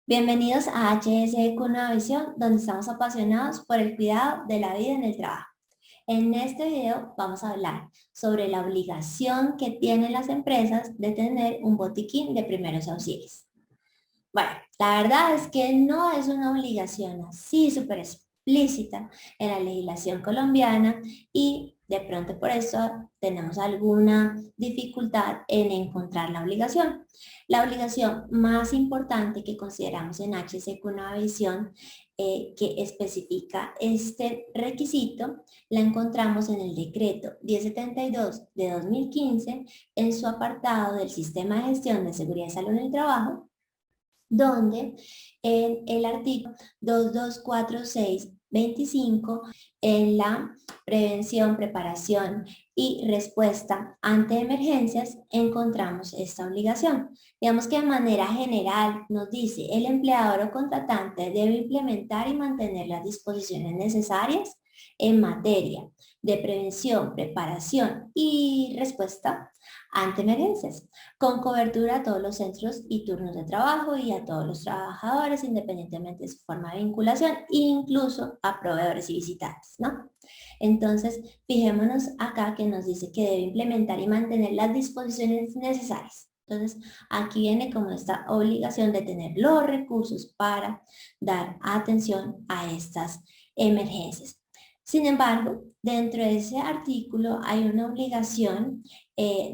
Bienvenidos a HSE con Nueva Visión, donde estamos apasionados por el cuidado de la vida en el trabajo. En este video vamos a hablar sobre la obligación que tienen las empresas de tener un botiquín de primeros auxilios. Bueno, la verdad es que no es una obligación así súper explícita en la legislación colombiana y de pronto por eso tenemos alguna dificultad en encontrar la obligación. La obligación más importante que consideramos en HSQ Nueva Visión que especifica este requisito la encontramos en el decreto 1072 de 2015 en su apartado del Sistema de Gestión de Seguridad y Salud en el Trabajo, donde en el artículo 224625 en la prevención, preparación y respuesta ante emergencias encontramos esta obligación. Digamos que de manera general nos dice el empleador o contratante debe implementar y mantener las disposiciones necesarias en materia de prevención, preparación y respuesta ante emergencias, con cobertura a todos los centros y turnos de trabajo y a todos los trabajadores, independientemente de su forma de vinculación, incluso a proveedores y visitantes, ¿no? Entonces, fijémonos acá que nos dice que debe implementar y mantener las disposiciones necesarias. Entonces, aquí viene como esta obligación de tener los recursos para dar atención a estas emergencias. Sin embargo, dentro de ese artículo hay una obligación,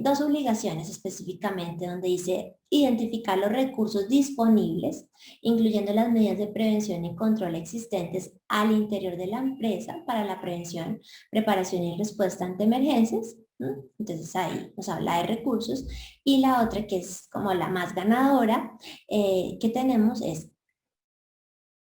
dos obligaciones específicamente, donde dice identificar los recursos disponibles, incluyendo las medidas de prevención y control existentes al interior de la empresa para la prevención, preparación y respuesta ante emergencias. Entonces ahí nos habla de recursos. Y la otra, que es como la más ganadora que tenemos, es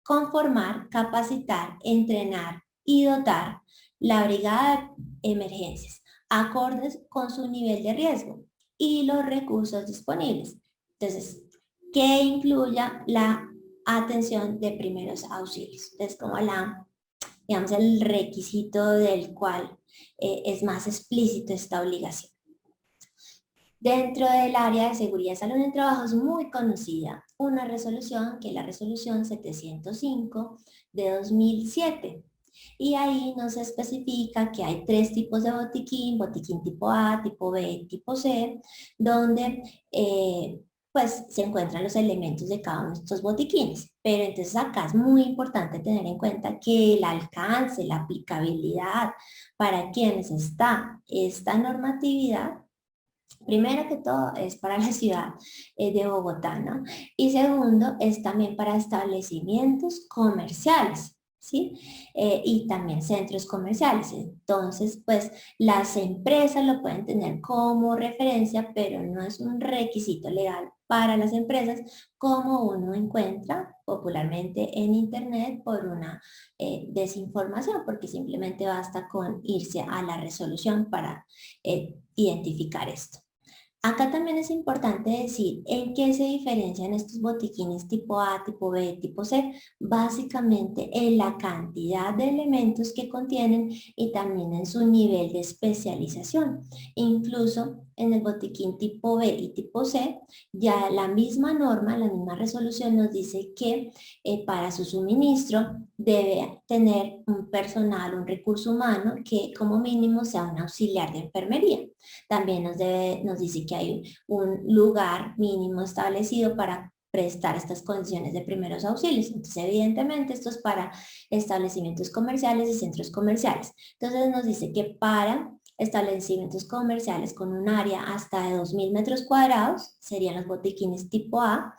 conformar, capacitar, entrenar y dotar la brigada de emergencias, acordes con su nivel de riesgo y los recursos disponibles. Entonces, que incluya la atención de primeros auxilios. Entonces, como digamos, el requisito del cual es más explícito esta obligación. Dentro del área de seguridad y salud en el trabajo es muy conocida una resolución que es la resolución 705 de 2007. Y ahí nos especifica que hay tres tipos de botiquín: botiquín tipo A, tipo B, tipo C, donde pues se encuentran los elementos de cada uno de estos botiquines. Pero entonces acá es muy importante tener en cuenta que el alcance, la aplicabilidad para quienes está esta normatividad, primero que todo es para la ciudad de Bogotá, ¿no? Y segundo es también para establecimientos comerciales, ¿sí? Y también centros comerciales. Entonces, pues las empresas lo pueden tener como referencia, pero no es un requisito legal para las empresas, como uno encuentra popularmente en internet por una desinformación, porque simplemente basta con irse a la resolución para identificar esto. Acá también es importante decir en qué se diferencian estos botiquines tipo A, tipo B, tipo C, básicamente en la cantidad de elementos que contienen y también en su nivel de especialización. Incluso en el botiquín tipo B y tipo C, ya la misma norma, la misma resolución nos dice que para su suministro debe tener un personal, un recurso humano que como mínimo sea un auxiliar de enfermería. También nos dice que hay un lugar mínimo establecido para prestar estas condiciones de primeros auxilios. Entonces, evidentemente, esto es para establecimientos comerciales y centros comerciales. Entonces, nos dice que para establecimientos comerciales con un área hasta de 2.000 metros cuadrados, serían los botiquines tipo A,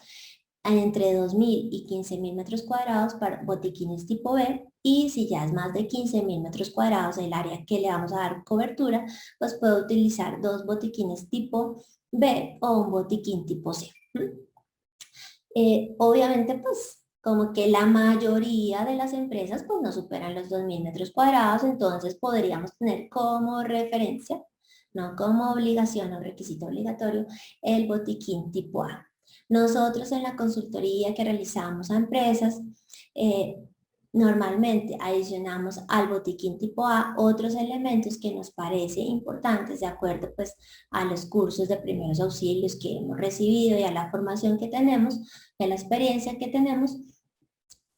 entre 2.000 y 15.000 metros cuadrados para botiquines tipo B, y si ya es más de 15.000 metros cuadrados el área que le vamos a dar cobertura, pues puede utilizar dos botiquines tipo B o un botiquín tipo C. Obviamente, pues como que la mayoría de las empresas pues no superan los 2.000 metros cuadrados, entonces podríamos tener como referencia, no como obligación o requisito obligatorio, el botiquín tipo A. Nosotros en la consultoría que realizamos a empresas, Normalmente adicionamos al botiquín tipo A otros elementos que nos parecen importantes de acuerdo pues a los cursos de primeros auxilios que hemos recibido y a la formación que tenemos, y a la experiencia que tenemos,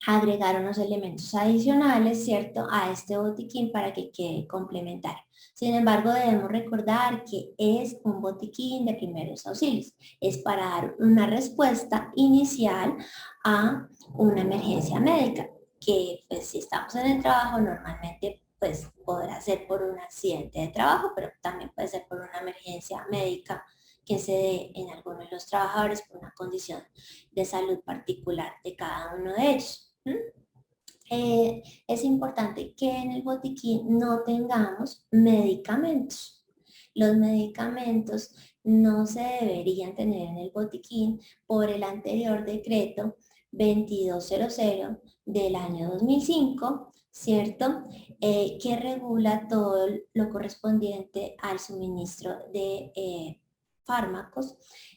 agregar unos elementos adicionales, ¿cierto?, a este botiquín para que quede complementario. Sin embargo, debemos recordar que es un botiquín de primeros auxilios. Es para dar una respuesta inicial a una emergencia médica, que pues si estamos en el trabajo normalmente pues podrá ser por un accidente de trabajo, pero también puede ser por una emergencia médica que se dé en alguno de los trabajadores por una condición de salud particular de cada uno de ellos. Es importante que en el botiquín no tengamos medicamentos. Los medicamentos no se deberían tener en el botiquín por el anterior decreto 2200 del año 2005, ¿cierto? Que regula todo lo correspondiente al suministro de fármacos,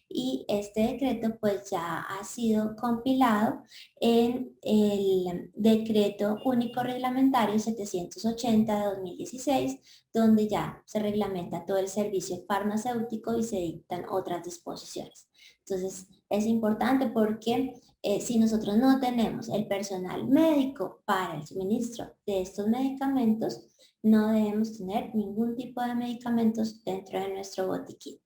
y este decreto pues ya ha sido compilado en el decreto único reglamentario 780 de 2016, donde ya se reglamenta todo el servicio farmacéutico y se dictan otras disposiciones. Entonces es importante porque si nosotros no tenemos el personal médico para el suministro de estos medicamentos, no debemos tener ningún tipo de medicamentos dentro de nuestro botiquín.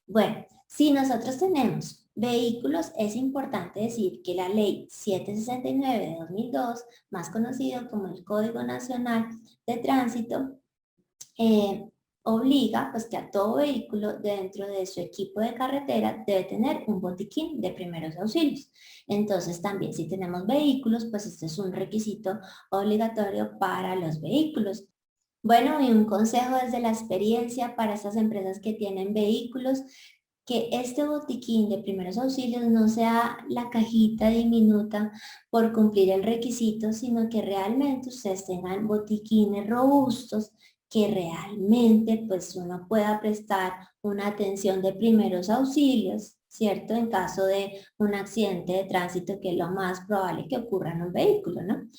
Bueno, si nosotros tenemos vehículos, es importante decir que la ley 769 de 2002, más conocido como el Código Nacional de Tránsito, obliga pues que a todo vehículo dentro de su equipo de carretera debe tener un botiquín de primeros auxilios. Entonces también si tenemos vehículos, pues este es un requisito obligatorio para los vehículos. Bueno, y un consejo desde la experiencia para estas empresas que tienen vehículos: que este botiquín de primeros auxilios no sea la cajita diminuta por cumplir el requisito, sino que realmente ustedes tengan botiquines robustos que realmente pues uno pueda prestar una atención de primeros auxilios, ¿cierto? En caso de un accidente de tránsito, que es lo más probable que ocurra en un vehículo, ¿no?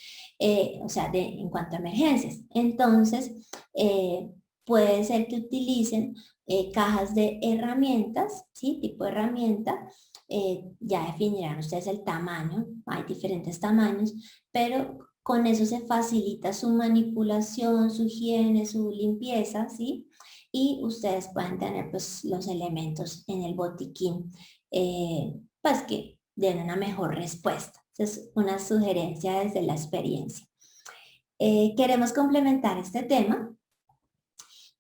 O sea, en cuanto a emergencias. Entonces, puede ser que utilicen cajas de herramientas, ¿sí? Tipo herramienta. Ya definirán ustedes el tamaño, hay diferentes tamaños, pero con eso se facilita su manipulación, su higiene, su limpieza, ¿sí? Y ustedes pueden tener pues los elementos en el botiquín, pues que den una mejor respuesta. Es una sugerencia desde la experiencia. Queremos complementar este tema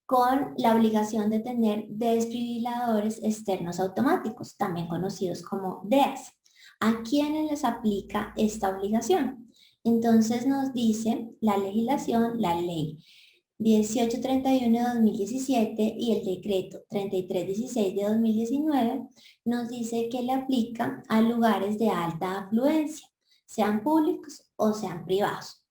con la obligación de tener desfibriladores externos automáticos, también conocidos como DEAs. ¿A quiénes les aplica esta obligación? Entonces nos dice la legislación, la ley 1831 de 2017 y el decreto 3316 de 2019, nos dice que le aplica a lugares de alta afluencia, sean públicos o sean privados.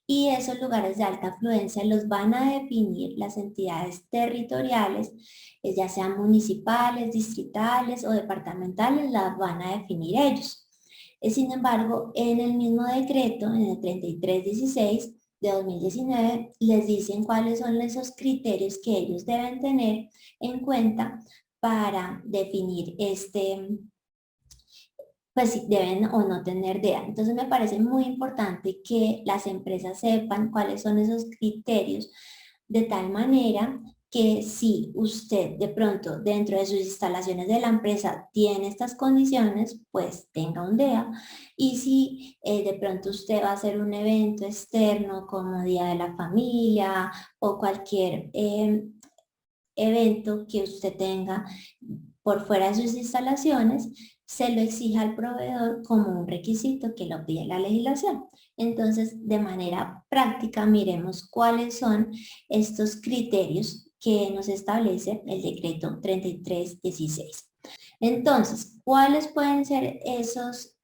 Y esos lugares de alta afluencia los van a definir las entidades territoriales, ya sean municipales, distritales o departamentales, las van a definir ellos. Sin embargo, en el mismo decreto, en el 3316 de 2019, les dicen cuáles son esos criterios que ellos deben tener en cuenta para definir pues si deben o no tener DEA. Entonces me parece muy importante que las empresas sepan cuáles son esos criterios, de tal manera que si usted de pronto dentro de sus instalaciones de la empresa tiene estas condiciones, pues tenga un DEA. Y si de pronto usted va a hacer un evento externo como Día de la Familia o cualquier evento que usted tenga por fuera de sus instalaciones, se lo exija al proveedor como un requisito que lo pide la legislación. Entonces, de manera práctica, miremos cuáles son estos criterios que nos establece el decreto 3316. Entonces, ¿cuáles pueden ser esos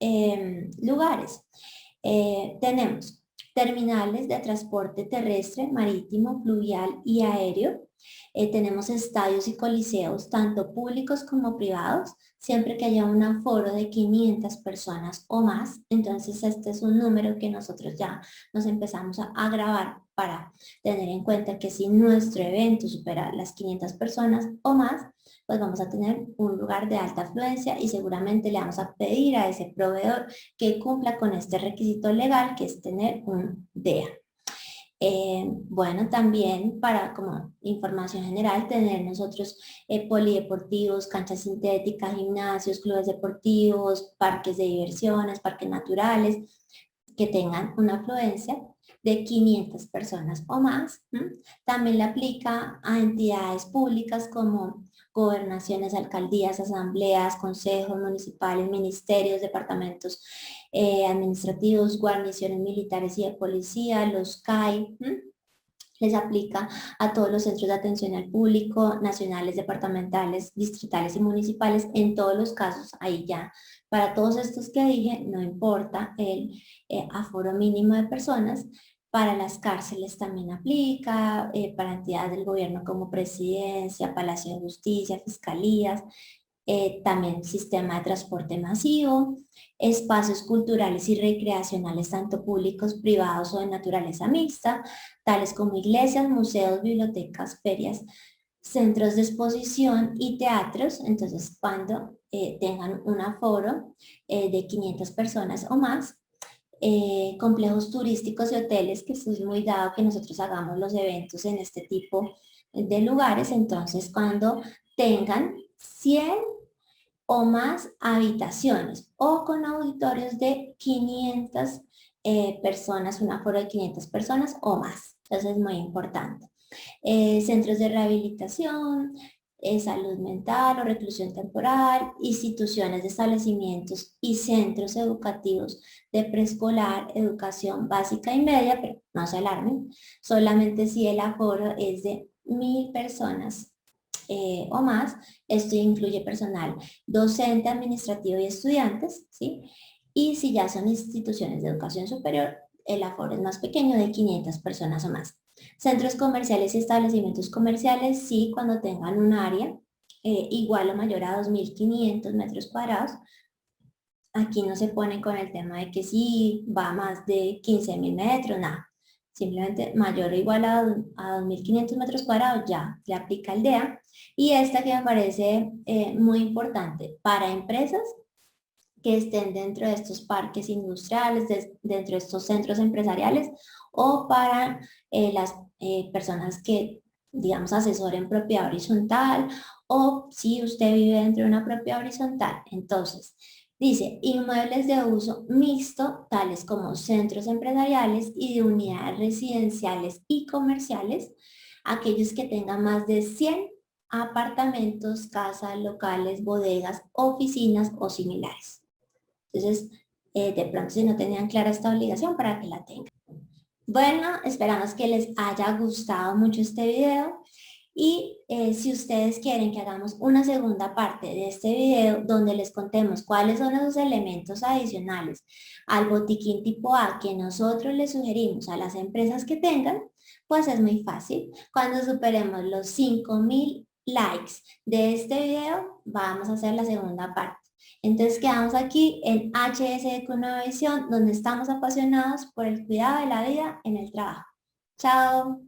lugares? Tenemos terminales de transporte terrestre, marítimo, fluvial y aéreo, Tenemos estadios y coliseos, tanto públicos como privados, siempre que haya un aforo de 500 personas o más. Entonces este es un número que nosotros ya nos empezamos a grabar para tener en cuenta que si nuestro evento supera las 500 personas o más, pues vamos a tener un lugar de alta afluencia y seguramente le vamos a pedir a ese proveedor que cumpla con este requisito legal, que es tener un DEA. Bueno, también para como información general, tener nosotros polideportivos, canchas sintéticas, gimnasios, clubes deportivos, parques de diversiones, parques naturales, que tengan una afluencia de 500 personas o más. También le aplica a entidades públicas como gobernaciones, alcaldías, asambleas, consejos municipales, ministerios, departamentos administrativos, guarniciones militares y de policía, los CAI. Les aplica a todos los centros de atención al público, nacionales, departamentales, distritales y municipales. En todos los casos, ahí ya, para todos estos que dije, no importa el aforo mínimo de personas. Para las cárceles también aplica, para entidades del gobierno como Presidencia, Palacio de Justicia, Fiscalías, también sistema de transporte masivo, espacios culturales y recreacionales, tanto públicos, privados o de naturaleza mixta, tales como iglesias, museos, bibliotecas, ferias, centros de exposición y teatros. Entonces, cuando tengan un aforo de 500 personas o más, complejos turísticos y hoteles, que esto es muy dado que nosotros hagamos los eventos en este tipo de lugares. Entonces, cuando tengan 100 o más habitaciones o con auditorios de 500 personas, un aforo de 500 personas o más. Entonces es muy importante. Centros de rehabilitación, salud mental o reclusión temporal, instituciones de establecimientos y centros educativos de preescolar, educación básica y media, pero no se alarmen, solamente si el aforo es de 1000 personas o más. Esto incluye personal docente, administrativo y estudiantes, ¿sí? Y si ya son instituciones de educación superior, el aforo es más pequeño, de 500 personas o más. Centros comerciales y establecimientos comerciales, sí, cuando tengan un área igual o mayor a 2500 metros cuadrados. Aquí no se pone con el tema de que si va más de 15.000 metros, nada. Simplemente mayor o igual a 2.500 metros cuadrados ya le aplica el DEA. Y esta que me parece muy importante para empresas que estén dentro de estos parques industriales, dentro de estos centros empresariales, o para las personas que, digamos, asesoren propiedad horizontal, o si usted vive dentro de una propiedad horizontal. Entonces, dice, inmuebles de uso mixto, tales como centros empresariales y de unidades residenciales y comerciales, aquellos que tengan más de 100 apartamentos, casas, locales, bodegas, oficinas o similares. Entonces, de pronto si no tenían clara esta obligación, para que la tengan. Bueno, esperamos que les haya gustado mucho este video. Y si ustedes quieren que hagamos una segunda parte de este video donde les contemos cuáles son esos elementos adicionales al botiquín tipo A que nosotros les sugerimos a las empresas que tengan, pues es muy fácil. Cuando superemos los 5000 likes de este video, vamos a hacer la segunda parte. Entonces quedamos aquí en HS con Nueva Visión, donde estamos apasionados por el cuidado de la vida en el trabajo. Chao.